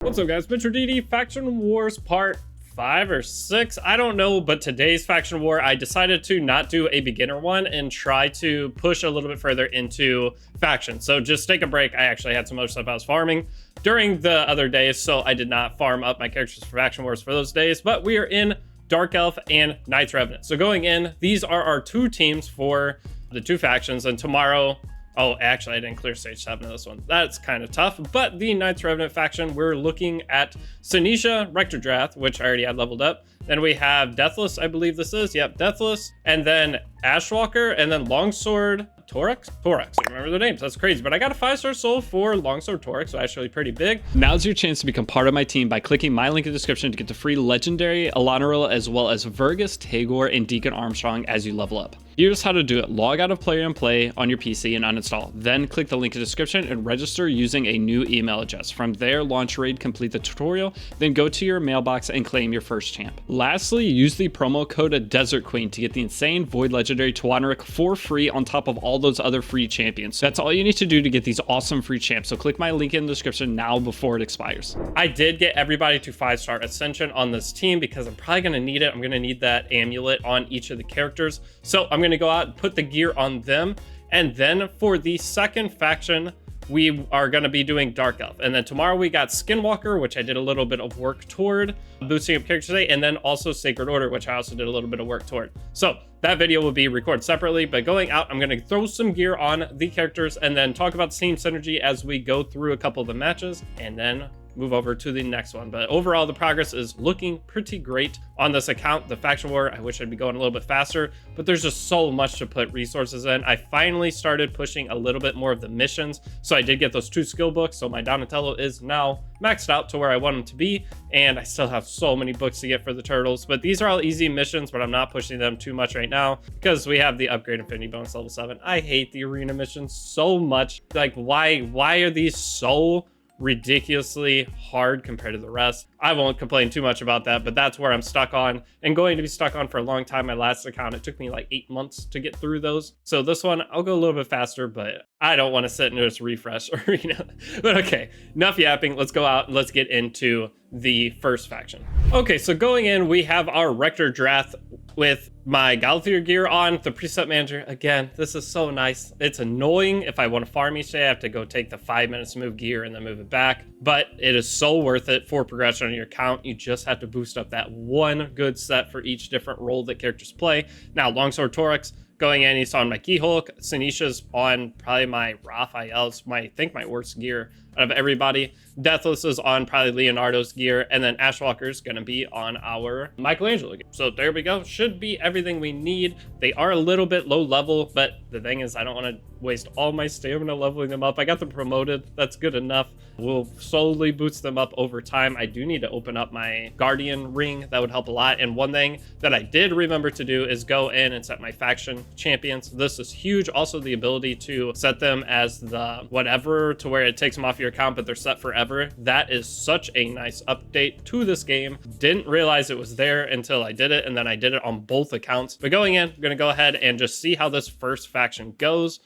What's up, guys? Mr. DD Faction Wars Part 5 or 6. I don't know, but today's Faction War, I decided to not do a beginner one and try to push a little bit further into faction. So just take a break. I actually had some other stuff I was farming during the other days, so I did not farm up my characters for Faction Wars for those days, but we are in Dark Elf and Knights Revenant. So going in, these are our two teams for the two factions, and tomorrow... Oh, actually, I didn't clear stage 7 of this one. That's kind of tough. But the Knights Revenant faction, we're looking at Sinisha, Rector Drath, which I already had leveled up. Then we have Deathless, I believe this is. Yep, Deathless. And then Ashwalker, and then Longsword Torax? Torax, I remember the names. That's crazy. But I got a 5-star soul for Longsword Torax, so actually pretty big. Now's your chance to become part of my team by clicking my link in the description to get the free Legendary Alanarilla as well as Vergus, Tagoar, and Deacon Armstrong as you level up. Here's how to do it. Log out of Player and Play on your PC and uninstall. Then click the link in the description and register using a new email address. From there, launch raid, complete the tutorial, then go to your mailbox and claim your first champ. Lastly, use the promo code Desert Queen to get the insane Void Legendary Tawanaric for free on top of all those other free champions. That's all you need to do to get these awesome free champs. So click my link in the description now before it expires. I did get everybody to 5-star Ascension on this team because I'm probably going to need it. I'm going to need that amulet on each of the characters. So I'm going to go out and put the gear on them. And then for the second faction, we are going to be doing Dark Elf. And then tomorrow we got Skinwalker, which I did a little bit of work toward boosting up characters today. And then also Sacred Order, which I also did a little bit of work toward. So that video will be recorded separately, but going out, I'm going to throw some gear on the characters and then talk about the team synergy as we go through a couple of the matches and then move over to the next one. But overall, the progress is looking pretty great on this account. The faction war, I wish I'd be going a little bit faster, but there's just so much to put resources in. I finally started pushing a little bit more of the missions, so I did get those 2 skill books, so my Donatello is now maxed out to where I want him to be, and I still have so many books to get for the turtles. But these are all easy missions, but I'm not pushing them too much right now because we have the upgrade infinity bonus level 7. I hate the arena missions so much. Like, why are these so ridiculously hard compared to the rest? I won't complain too much about that, but that's where I'm stuck on and going to be stuck on for a long time. My last account, it took me like 8 months to get through those. So this one, I'll go a little bit faster, but I don't want to sit and just refresh arena. But okay, enough yapping. Let's go out and let's get into the first faction. Okay, so going in, we have our Rector Drath with my Galathier gear on, the preset manager. Again, this is so nice. It's annoying if I want to farm each day. I have to go take the 5 minutes to move gear and then move it back, but it is so worth it for progression on your account. You just have to boost up that one good set for each different role that characters play. Now, Longsword Torax going in, he's on my Keyhulk. Sinisha's on probably my Raphael's, I think my worst gear out of everybody. Deathless is on probably Leonardo's gear, and then Ashwalker's gonna be on our Michelangelo gear. So there we go. Should be everything we need. They are a little bit low level, but the thing is, I don't want to waste all my stamina leveling them up. I got them promoted. That's good enough. We'll slowly boost them up over time. I do need to open up my Guardian ring. That would help a lot. And one thing that I did remember to do is go in and set my faction champions. This is huge. Also, the ability to set them as the whatever to where it takes them off your account, but they're set forever. That is such a nice update to this game. Didn't realize it was there until I did it, and then I did it on both accounts. But going in, I'm going to go ahead and just see how this first faction goes.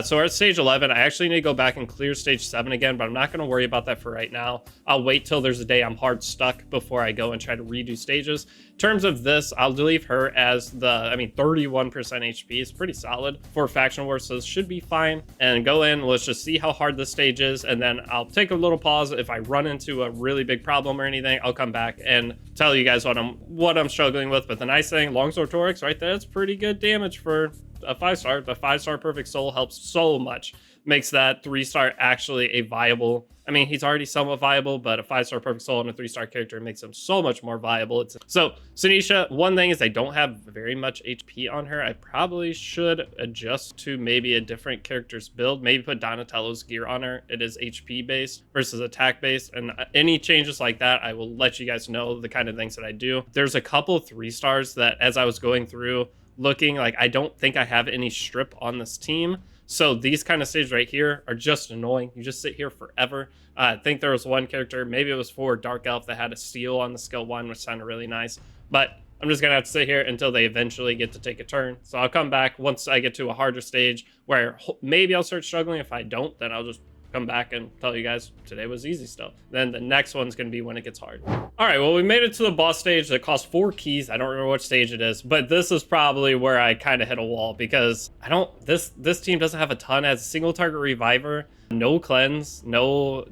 So we're at stage 11. I actually need to go back and clear stage 7 again, but I'm not going to worry about that for right now. I'll wait till there's a day I'm hard stuck before I go and try to redo stages. In terms of this, I'll leave her as the, 31% HP is pretty solid for faction wars, so this should be fine. And go in, let's just see how hard this stage is, and then I'll take a little pause. If I run into a really big problem or anything, I'll come back and tell you guys what I'm struggling with. But the nice thing, Longsword Torax right there, it's pretty good damage for a 5-star. The 5-star Perfect Soul helps so much. Makes that 3-star actually a viable, he's already somewhat viable, but a 5-star Perfect Soul and a 3-star character makes him so much more viable. So Sinisha, one thing is I don't have very much HP on her. I probably should adjust to maybe a different character's build. Maybe put Donatello's gear on her. It is HP based versus attack based, and any changes like that, I will let you guys know the kind of things that I do. There's a couple 3-stars that as I was going through looking, like I don't think I have any strip on this team. So these kind of stages right here are just annoying. You just sit here forever. I think there was one character, maybe it was for Dark Elf, that had a steal on the skill 1, which sounded really nice. But I'm just going to have to sit here until they eventually get to take a turn. So I'll come back once I get to a harder stage where maybe I'll start struggling. If I don't, then I'll just come back and tell you guys today was easy still. Then the next one's going to be when it gets hard. All right, well, we made it to the boss stage that costs 4 keys. I don't remember what stage it is, but this is probably where I kind of hit a wall because this team doesn't have a ton. It has a single target reviver, no cleanse,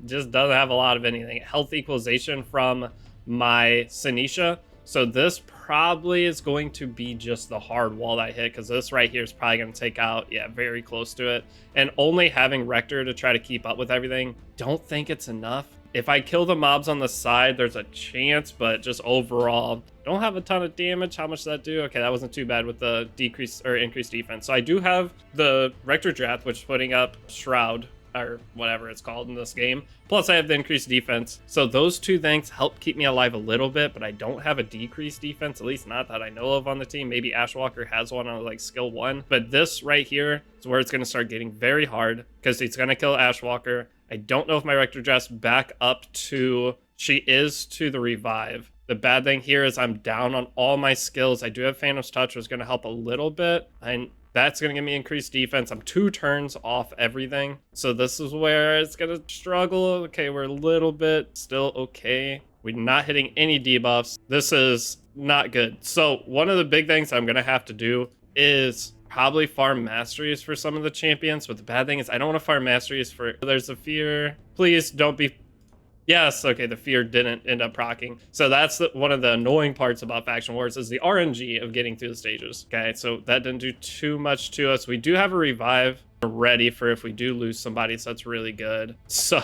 just doesn't have a lot of anything. Health equalization from my Sinisha. So this probably is going to be just the hard wall that I hit, because this right here is probably going to take out, yeah, very close to it. And only having Rector to try to keep up with everything, don't think it's enough. If I kill the mobs on the side, there's a chance, but just overall, don't have a ton of damage. How much does that do? Okay, that wasn't too bad with the decrease or increased defense. So I do have the Rector Draft, which is putting up Shroud, or whatever it's called in this game. Plus I have the increased defense. So those two things help keep me alive a little bit, but I don't have a decreased defense, at least not that I know of on the team. Maybe Ashwalker has one on like skill 1, but this right here is where it's going to start getting very hard because it's going to kill Ashwalker. I don't know if my Rector Dress back up to, she is to the revive. The bad thing here is I'm down on all my skills. I do have Phantom's Touch, which is going to help a little bit. And that's going to give me increased defense. I'm 2 turns off everything. So this is where it's going to struggle. Okay, we're a little bit still okay. We're not hitting any debuffs. This is not good. So one of the big things I'm going to have to do is probably farm masteries for some of the champions. But the bad thing is I don't want to farm masteries for... There's a fear. Please don't be... Yes, okay, the fear didn't end up proccing. So that's one of the annoying parts about Faction Wars is the RNG of getting through the stages. Okay, so that didn't do too much to us. We do have a revive ready for if we do lose somebody, so that's really good. So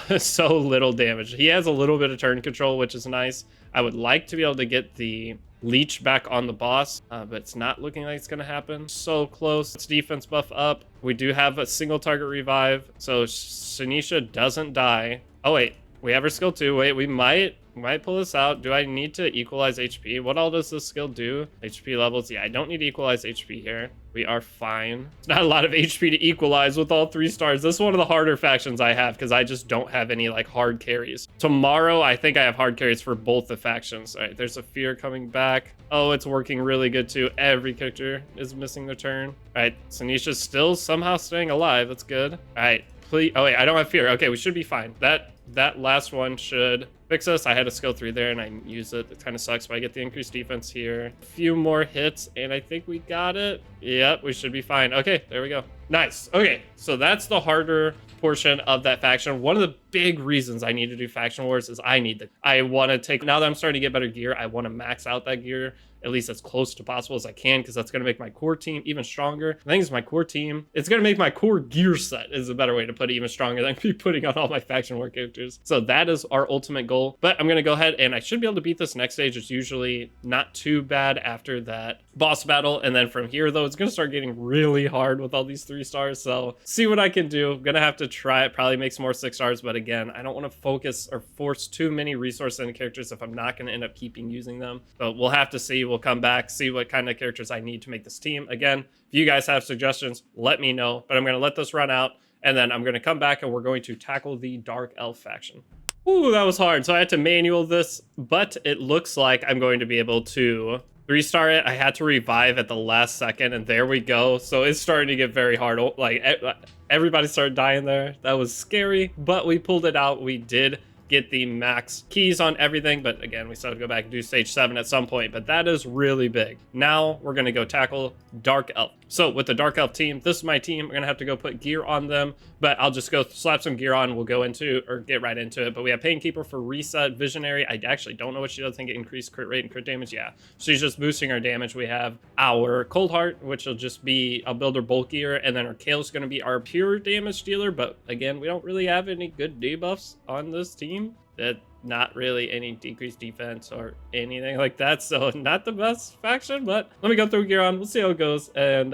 little damage. He has a little bit of turn control, which is nice. I would like to be able to get the leech back on the boss, but it's not looking like it's going to happen. So close. It's defense buff up. We do have a single target revive, so Sinisha doesn't die. Oh, wait. We have our skill 2. Wait, we might pull this out. Do I need to equalize HP? What all does this skill do? HP levels. Yeah, I don't need to equalize HP here. We are fine. It's not a lot of HP to equalize with all 3 stars. This is one of the harder factions I have because I just don't have any like hard carries. Tomorrow, I think I have hard carries for both the factions. All right, there's a fear coming back. Oh, it's working really good too. Every character is missing their turn. All right, Sinisha's still somehow staying alive. That's good. All right, please. Oh wait, I don't have fear. Okay, we should be fine. That last one should fix us. I had a skill 3 there and I used it. It kind of sucks, but I get the increased defense here. A few more hits and I think we got it. Yep, we should be fine. Okay, there we go. Nice. Okay, so that's the harder portion of that faction. One of the big reasons I need to do Faction Wars is I want to take, now that I'm starting to get better gear, I want to max out that gear at least as close to possible as I can, because that's going to make my core team even stronger. The thing is, my core team, it's going to make my core gear set is a better way to put it, even stronger than be putting on all my Faction War characters. So that is our ultimate goal. But I'm going to go ahead and I should be able to beat this next stage. It's usually not too bad after that boss battle. And then from here, though, it's going to start getting really hard with all these 3 stars. So see what I can do. I'm going to have to try it. Probably make some more 6 stars. But again, I don't want to focus or force too many resources into characters if I'm not going to end up keeping using them. But we'll have to see. We'll come back, see what kind of characters I need to make this team. Again, if you guys have suggestions, let me know. But I'm going to let this run out. And then I'm going to come back and we're going to tackle the Dark Elf faction. Ooh, that was hard. So I had to manual this, but it looks like I'm going to be able to 3-star it. I had to revive at the last second, and there we go. So it's starting to get very hard. Like, everybody started dying there. That was scary, but we pulled it out. We did get the max keys on everything, but again, we still have to go back and do stage 7 at some point, but that is really big. Now we're going to go tackle Dark Elf. So with the Dark Elf team, this is my team. I'm going to have to go put gear on them, but I'll just go slap some gear on. We'll go into, or get right into it. But we have Painkeeper for reset, Visionary. I actually don't know what she does. I think it increased crit rate and crit damage. Yeah, she's just boosting our damage. We have our Cold Heart, which will just be, I'll build her bulkier, and then our Kale's going to be our pure damage dealer. But again, we don't really have any good debuffs on this team. That not really any decreased defense or anything like that, so not the best faction. But let me go through gear on, we'll see how it goes, and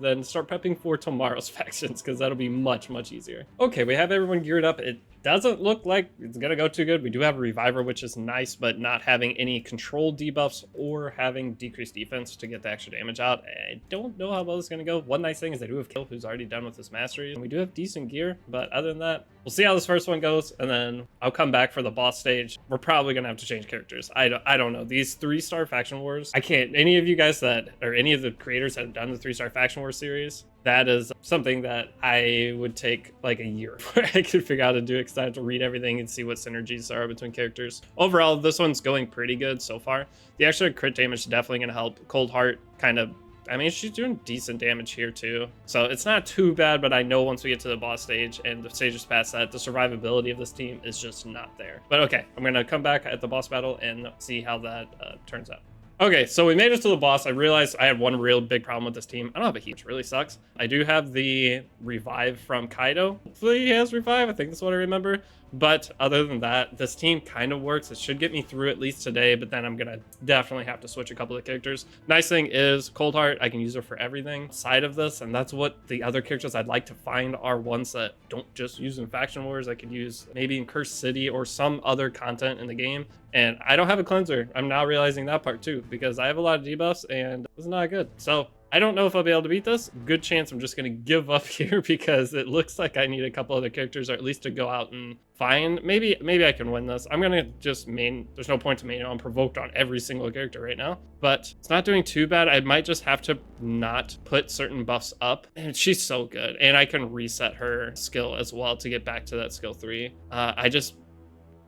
then start prepping for tomorrow's factions, because that'll be much easier. Okay, we have everyone geared up. It doesn't look like it's gonna go too good. We do have a reviver, which is nice, but not having any control debuffs or having decreased defense to get the extra damage out, I don't know how well it's gonna go. One nice thing is I do have Kill, who's already done with his mastery, and we do have decent gear, but other than that, we'll see how this first one goes, and then I'll come back for the boss stage. We're probably gonna have to change characters. I don't know. These 3-star faction wars, I can't. Any of you guys that, or any of the creators that have done the 3-star faction war series, that is something that I would take like a year before I could figure out how to do it, because I have to read everything and see what synergies are between characters. Overall, this one's going pretty good so far. The extra crit damage is definitely gonna help. Cold Heart kind of, I mean, she's doing decent damage here too. So it's not too bad, but I know once we get to the boss stage and the stages past that, the survivability of this team is just not there. But okay, I'm going to come back at the boss battle and see how that turns out. Okay, so we made it to the boss. I realized I had one real big problem with this team. I don't have a heal, which really sucks. I do have the revive from Kaido. Hopefully he has revive. I think that's what I remember. But other than that, this team kind of works. It should get me through at least today, but then I'm going to definitely have to switch a couple of characters. Nice thing is Coldheart, I can use her for everything side of this, and that's what the other characters I'd like to find are ones that don't just use in Faction Wars. I could use maybe in Cursed City or some other content in the game. And I don't have a cleanser. I'm now realizing that part too, because I have a lot of debuffs and it's not good. So I don't know if I'll be able to beat this. Good chance I'm just going to give up here because it looks like I need a couple other characters, or at least to go out and find. Maybe I can win this. I'm going to just main. There's no point to main on provoked on every single character right now, but it's not doing too bad. I might just have to not put certain buffs up. And she's so good. And I can reset her skill as well to get back to that skill 3.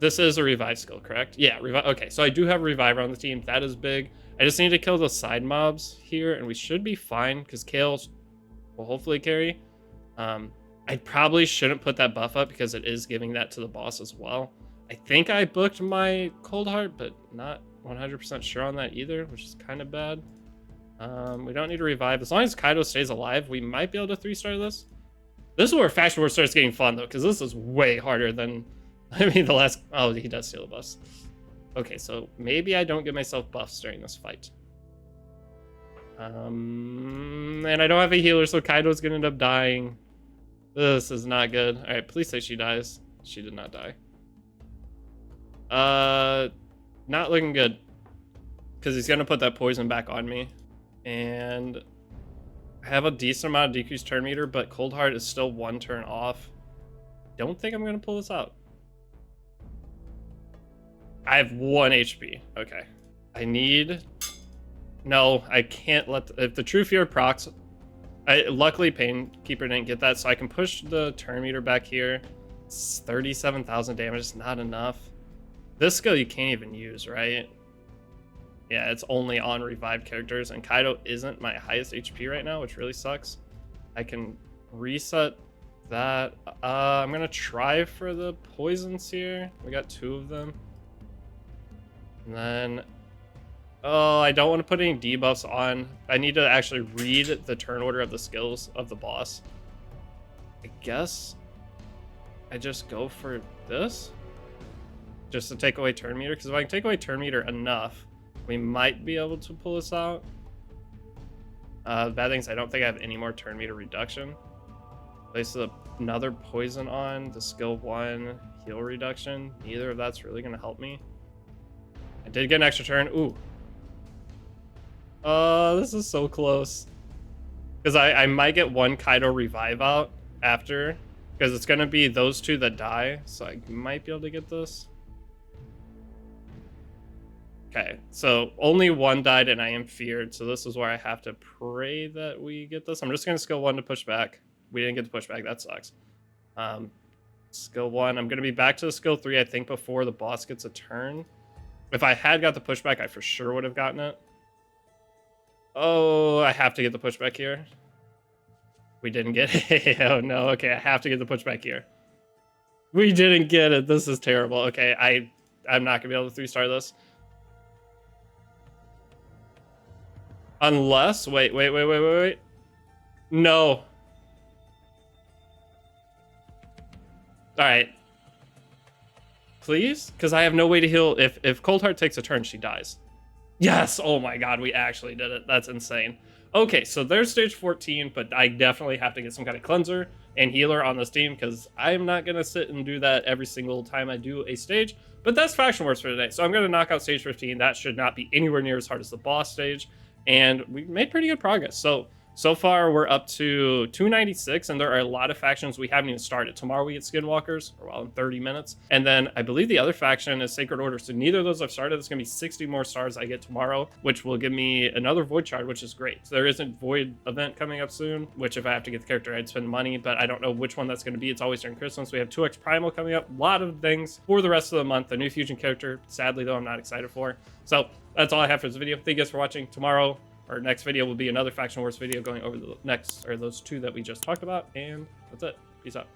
This is a revive skill, correct? Yeah, revive. Okay, so I do have a reviver on the team. That is big. I just need to kill the side mobs here, and we should be fine because Kale will hopefully carry. I probably shouldn't put that buff up because it is giving that to the boss as well. I think I booked my Cold Heart, but not 100% sure on that either, which is kind of bad. We don't need to revive. As long as Kaido stays alive, we might be able to 3-star this. This is where Faction War starts getting fun, though, because this is way harder than... I mean, the last... Oh, he does steal the buffs. Okay, so maybe I don't give myself buffs during this fight. And I don't have a healer, so Kaido's gonna end up dying. This is not good. Alright, please say she dies. She did not die. Not looking good. Because he's gonna put that poison back on me. And I have a decent amount of decreased turn meter, but Cold Heart is still 1 turn off. Don't think I'm gonna pull this out. I have 1 HP. Okay. I need... No, I can't let... If the True Fear procs... Luckily, Painkeeper didn't get that, so I can push the turn meter back here. It's 37,000 damage. It's not enough. This skill you can't even use, right? Yeah, it's only on revived characters, and Kaido isn't my highest HP right now, which really sucks. I can reset that. I'm going to try for the poisons here. We got 2 of them. And then, oh, I don't want to put any debuffs on. I need to actually read the turn order of the skills of the boss. I guess I just go for this. Just to take away turn meter. Because if I can take away turn meter enough, we might be able to pull this out. The bad thing is I don't think I have any more turn meter reduction. Place another poison on, the skill 1, heal reduction. Neither of that's really going to help me. I did get an extra turn. Ooh. This is so close. Because I might get 1 Kaido revive out after. Because it's going to be those 2 that die. So I might be able to get this. Okay. So only 1 died and I am feared. So this is where I have to pray that we get this. I'm just going to skill 1 to push back. We didn't get the pushback. That sucks. Skill 1. I'm going to be back to the skill 3, I think, before the boss gets a turn. If I had got the pushback, I for sure would have gotten it. Oh, I have to get the pushback here. We didn't get it. Oh, no. Okay, I have to get the pushback here. We didn't get it. This is terrible. Okay, I'm not going to be able to 3-star this. Unless... Wait. No. Alright. Please? Because I have no way to heal. If Cold Heart takes a turn, she dies. Yes! Oh my god, we actually did it. That's insane. Okay, so there's stage 14, but I definitely have to get some kind of cleanser and healer on this team because I'm not going to sit and do that every single time I do a stage. But that's Faction Wars for today. So I'm going to knock out stage 15. That should not be anywhere near as hard as the boss stage. And we made pretty good progress. So So far, we're up to 296, and there are a lot of factions we haven't even started. Tomorrow we get Skinwalkers, or well, in 30 minutes. And then I believe the other faction is Sacred Order. So neither of those I've started. There's going to be 60 more stars I get tomorrow, which will give me another Void Shard, which is great. So there is a Void event coming up soon, which if I have to get the character, I'd spend money, but I don't know which one that's going to be. It's always during Christmas. We have 2x Primal coming up. A lot of things for the rest of the month. A new Fusion character, sadly, though, I'm not excited for. So that's all I have for this video. Thank you guys for watching. Tomorrow, our next video will be another Faction Wars video going over the next, or those two that we just talked about. And that's it. Peace out.